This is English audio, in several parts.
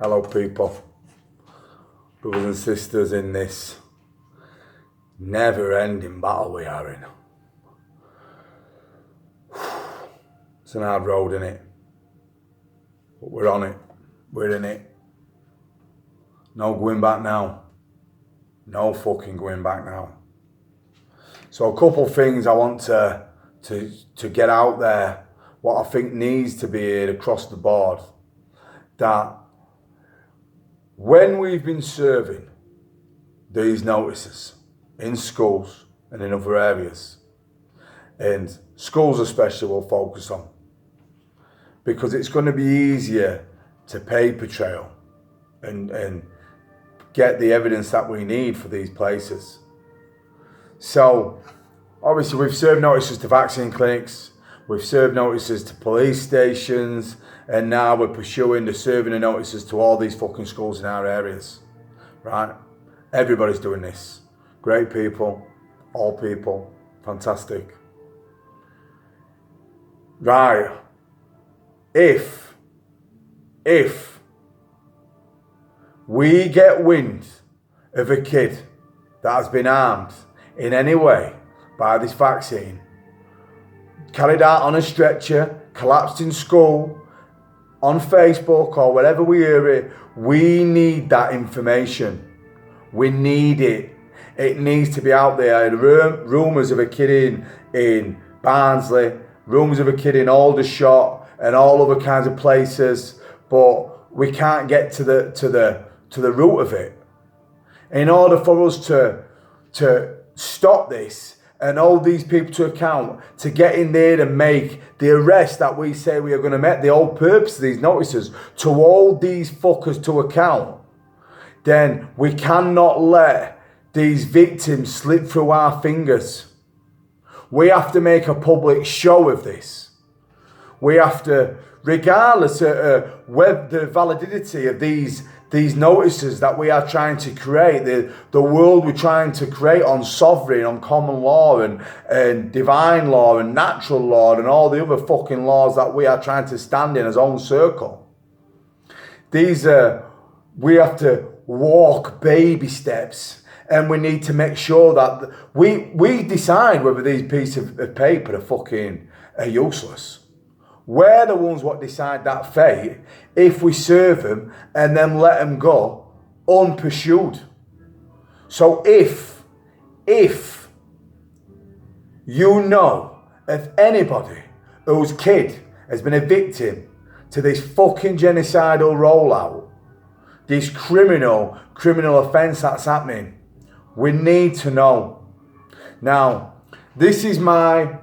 Hello people, brothers and sisters in this never-ending battle we are in. It's an hard road, innit? But we're on it, we're in it. No going back now. No fucking going back now. So a couple things I want to get out there, what I think needs to be heard across the board, that when we've been serving these notices in schools and in other areas, and schools especially we'll focus on, because it's going to be easier to paper trail and get the evidence that we need for these places. So obviously we've served notices to vaccine clinics, we've served notices to police stations, and now we're pursuing the serving of notices to all these fucking schools in our areas, right? Everybody's doing this. Great people, all people, fantastic. Right, if we get wind of a kid that has been harmed in any way by this vaccine, carried out on a stretcher, collapsed in school, on Facebook or wherever we hear it, we need that information. We need it. It needs to be out there. Rumours of a kid in Barnsley, rumours of a kid in Aldershot and all other kinds of places, but we can't get to the root of it. In order for us to stop this and hold these people to account, to get in there and make the arrest that we say we are going to make, the whole purpose of these notices, to hold these fuckers to account, then we cannot let these victims slip through our fingers. We have to make a public show of this. We have to, regardless of the validity of these notices that we are trying to create, the world we're trying to create on sovereign, on common law and divine law and natural law and all the other fucking laws that we are trying to stand in as own circle. We have to walk baby steps, and we need to make sure that we decide whether these pieces of paper are useless. We're the ones what decide that fate if we serve them and then let them go unpursued. So if you know of anybody whose kid has been a victim to this fucking genocidal rollout, this criminal offence that's happening, we need to know. Now, this is my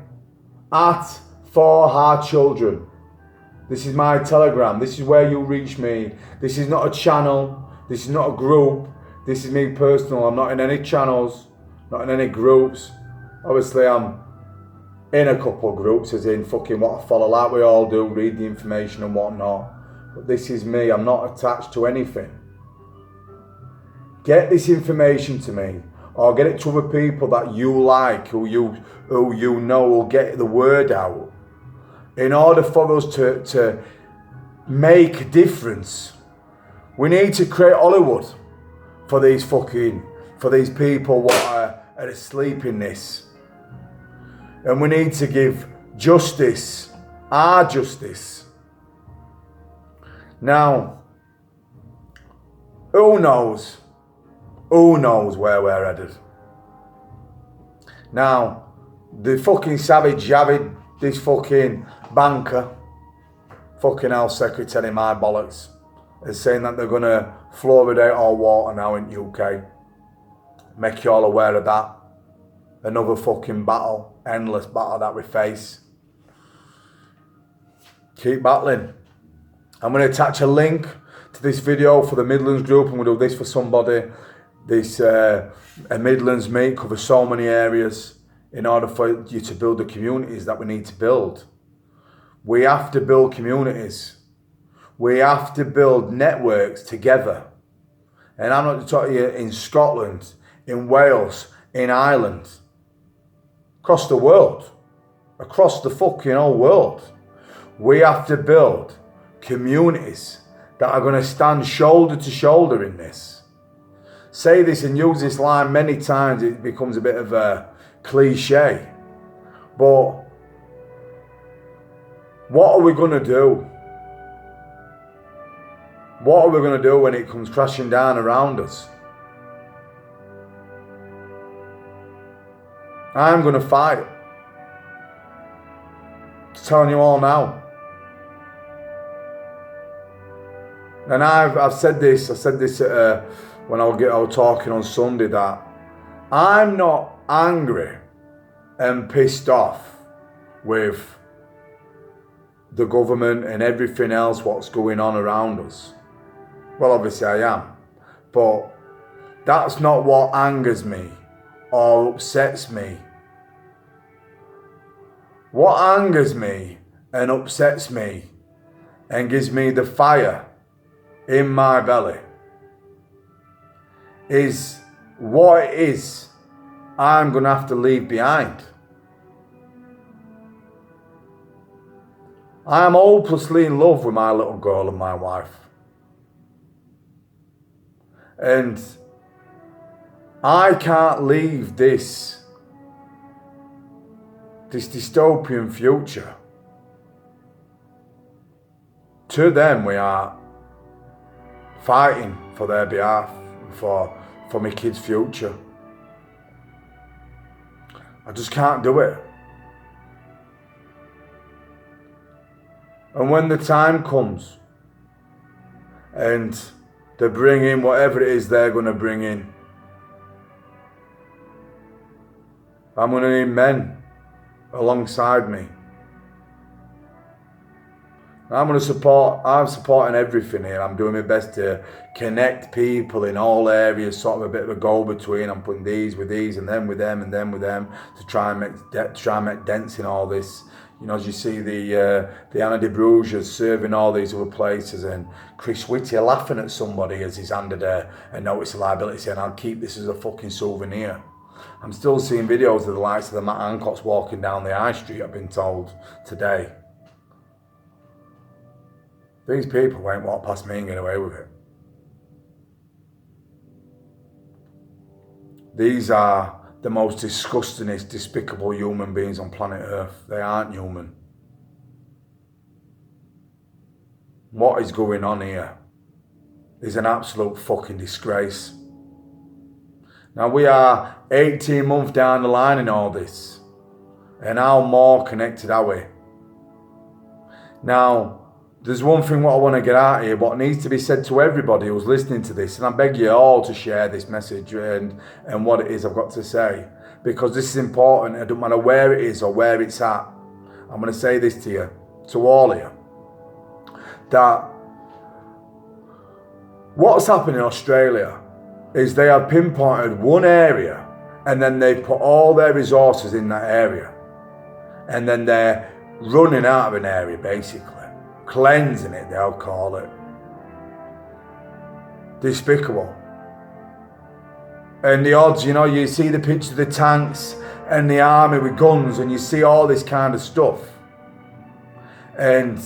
@4HeartChildren. This is my Telegram. This is where you'll reach me. This is not a channel. This is not a group. This is me personal. I'm not in any channels, not in any groups. Obviously, I'm in a couple of groups, as in fucking what I follow, like we all do, read the information and whatnot. But this is me. I'm not attached to anything. Get this information to me, or get it to other people that you like, who you know will get the word out. In order for us to make a difference, we need to create Hollywood for these people what are asleep in this. And we need to give justice, our justice. Now, who knows where we're headed? Now, the fucking savage Javid, this fucking banker, fucking health secretary, my bollocks, is saying that they're going to fluoridate all water now in UK. Make you all aware of that. Another fucking battle, endless battle that we face. Keep battling. I'm going to attach a link to this video for the Midlands group. I'm going to do this for somebody. This a Midlands meet covers so many areas. In order for you to build the communities that we need to build, we have to build communities. We have to build networks together. And I'm not talking you in Scotland, in Wales, in Ireland, across the world, across the fucking whole world. We have to build communities that are going to stand shoulder to shoulder in this. Say this and use this line many times, it becomes a bit of a cliche. But what are we going to do? What are we going to do when it comes crashing down around us? I'm going to fight. Just telling you all now. And I've said this. I said this when I was talking on Sunday, that I'm not angry and pissed off with the government and everything else what's going on around us. Well, obviously I am, but that's not what angers me or upsets me. What angers me and upsets me and gives me the fire in my belly is what it is I'm going to have to leave behind. I am hopelessly in love with my little girl and my wife. And I can't leave this dystopian future. To them, we are fighting for their behalf, for my kids' future. I just can't do it. And when the time comes and they bring in whatever it is they're going to bring in, I'm going to need men alongside me. I'm supporting everything here. I'm doing my best to connect people in all areas, sort of a bit of a go-between. I'm putting these with these and then with them and then with them to try and make dents in all this. You know, as you see the Anna de Bruges serving all these other places, and Chris Whittier laughing at somebody as he's handed a notice of liability saying, I'll keep this as a fucking souvenir. I'm still seeing videos of the likes of the Matt Hancocks walking down the high street, I've been told today. These people won't walk past me and get away with it. These are the most disgustingest, despicable human beings on planet Earth. They aren't human. What is going on here is an absolute fucking disgrace. Now we are 18 months down the line in all this. And how more connected are we? Now, there's one thing what I want to get out here, what needs to be said to everybody who's listening to this, and I beg you all to share this message and what it is I've got to say, because this is important. It doesn't matter where it is or where it's at. I'm going to say this to you, to all of you, that what's happened in Australia is they have pinpointed one area and then they put all their resources in that area, and then they're running out of an area basically. Cleansing it, they'll call it. Despicable. And the odds, you know, you see the picture of the tanks and the army with guns, and you see all this kind of stuff. And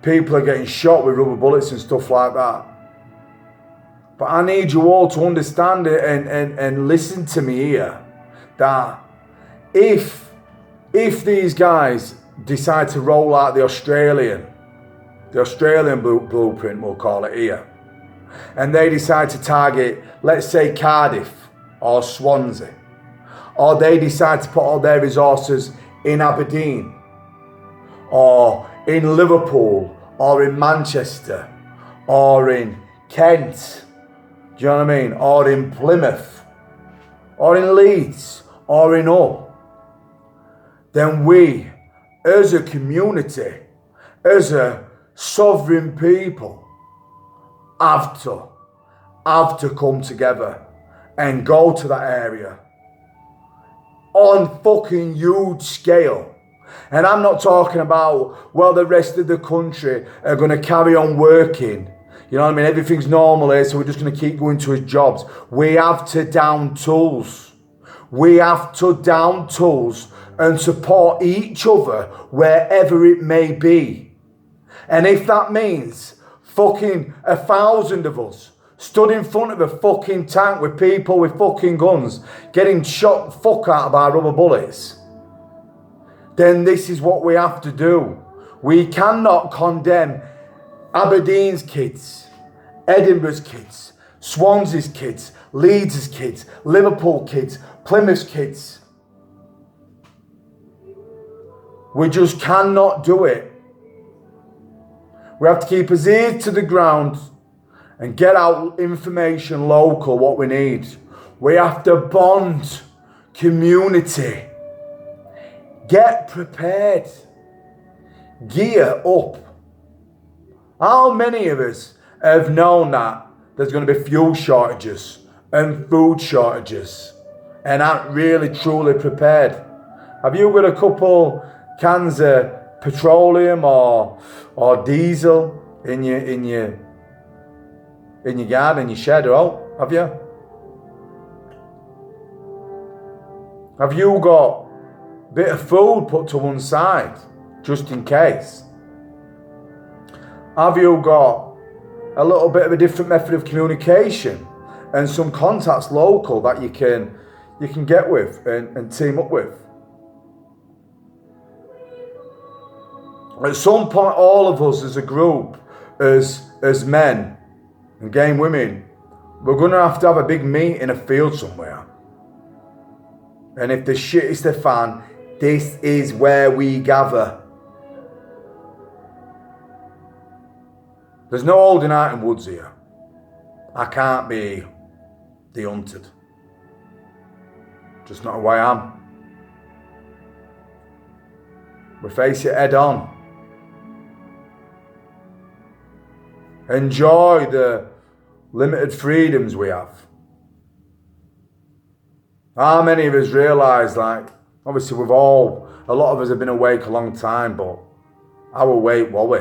people are getting shot with rubber bullets and stuff like that. But I need you all to understand it and listen to me here, that if these guys decide to roll out the Australian blueprint, we'll call it here, and they decide to target, let's say, Cardiff or Swansea, or they decide to put all their resources in Aberdeen or in Liverpool or in Manchester or in Kent, do you know what I mean, or in Plymouth or in Leeds or in Hull, then we as a community, as a sovereign people, have to come together and go to that area on fucking huge scale. And I'm not talking about, well, the rest of the country are going to carry on working. You know what I mean? Everything's normal here, so we're just going to keep going to his jobs. We have to down tools. We have to down tools and support each other wherever it may be. And if that means Fucking 1,000 of us stood in front of a fucking tank with people with fucking guns getting shot the fuck out by rubber bullets, then this is what we have to do. We cannot condemn Aberdeen's kids, Edinburgh's kids, Swansea's kids, Leeds' kids, Liverpool kids, Plymouth's kids. We just cannot do it. We have to keep his ears to the ground and get out information local, what we need. We have to bond community. Get prepared. Gear up. How many of us have known that there's going to be fuel shortages and food shortages and aren't really truly prepared? Have you got a couple cans of petroleum or diesel in your garden, in your shed, or have you? Have you got a bit of food put to one side just in case? Have you got a little bit of a different method of communication and some contacts local that you can get with and team up with? At some point, all of us as a group, as men and game women, we're going to have a big meet in a field somewhere. And if the shit is the fan, this is where we gather. There's no holding out in woods here. I can't be the hunted. Just not who I am. We face it head on. Enjoy the limited freedoms we have. How many of us realise, like, obviously a lot of us have been awake a long time, but how awake were we?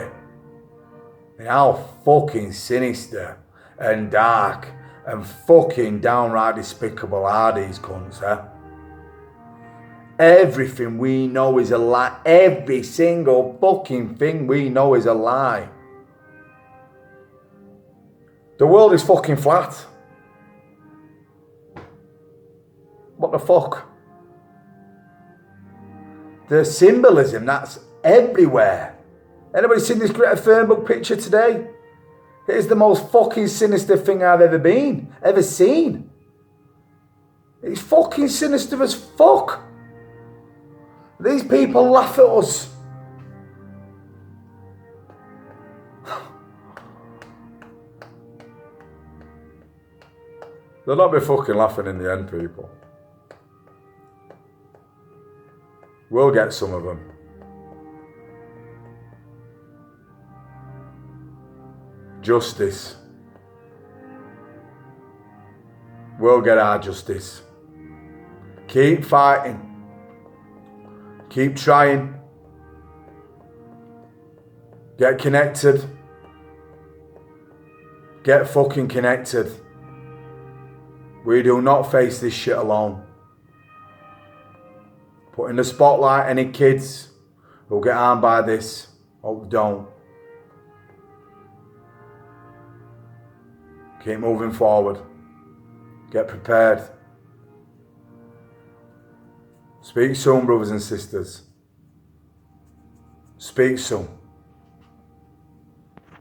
And how fucking sinister and dark and fucking downright despicable are these cunts, eh? Everything we know is a lie. Every single fucking thing we know is a lie. The world is fucking flat. What the fuck? The symbolism that's everywhere. Anybody seen this Greta Thunberg picture today? It is the most fucking sinister thing I've ever seen. It's fucking sinister as fuck. These people laugh at us. They'll not be fucking laughing in the end, people. We'll get some of them. Justice. We'll get our justice. Keep fighting. Keep trying. Get connected. Get fucking connected. We do not face this shit alone. Put in the spotlight any kids who'll get harmed by this. Hope don't. Keep moving forward. Get prepared. Speak soon, brothers and sisters. Speak soon.